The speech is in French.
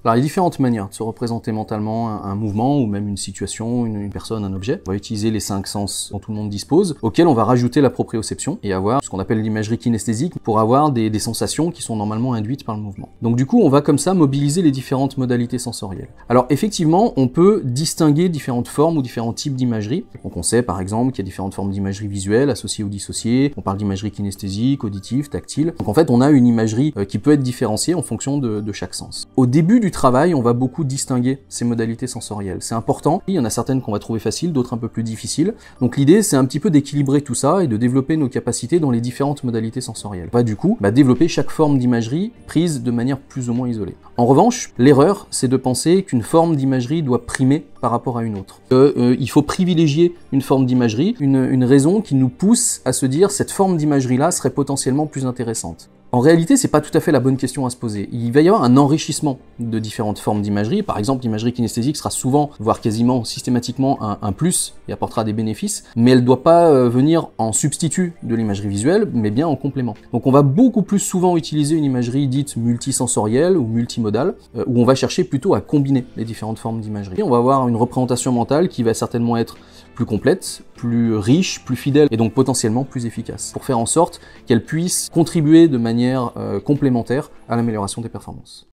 Alors, il y a différentes manières de se représenter mentalement un mouvement ou même une situation, une personne, un objet. On va utiliser les 5 sens dont tout le monde dispose, auxquels on va rajouter la proprioception et avoir ce qu'on appelle l'imagerie kinesthésique pour avoir des sensations qui sont normalement induites par le mouvement. Donc du coup, on va comme ça mobiliser les différentes modalités sensorielles. Alors effectivement, on peut distinguer différentes formes ou différents types d'imagerie. Donc on sait par exemple qu'il y a différentes formes d'imagerie visuelle, associée ou dissociée. On parle d'imagerie kinesthésique, auditive, tactile. Donc en fait, on a une imagerie qui peut être différenciée en fonction de chaque sens. Au début du travail, on va beaucoup distinguer ces modalités sensorielles. C'est important. Il y en a certaines qu'on va trouver faciles, d'autres un peu plus difficiles. Donc l'idée, c'est un petit peu d'équilibrer tout ça et de développer nos capacités dans les différentes modalités sensorielles. On va du coup développer chaque forme d'imagerie prise de manière plus ou moins isolée. En revanche, l'erreur, c'est de penser qu'une forme d'imagerie doit primer par rapport à une autre. Il faut privilégier une forme d'imagerie, une raison qui nous pousse à se dire cette forme d'imagerie-là serait potentiellement plus intéressante. En réalité, c'est pas tout à fait la bonne question à se poser. Il va y avoir un enrichissement de différentes formes d'imagerie. Par exemple, l'imagerie kinesthésique sera souvent, voire quasiment systématiquement, un plus et apportera des bénéfices, mais elle ne doit pas venir en substitut de l'imagerie visuelle, mais bien en complément. Donc on va beaucoup plus souvent utiliser une imagerie dite multisensorielle ou multimodale, où on va chercher plutôt à combiner les différentes formes d'imagerie. On va avoir une représentation mentale qui va certainement être plus complète, plus riche, plus fidèle et donc potentiellement plus efficace, pour faire en sorte qu'elle puisse contribuer de manière complémentaire à l'amélioration des performances.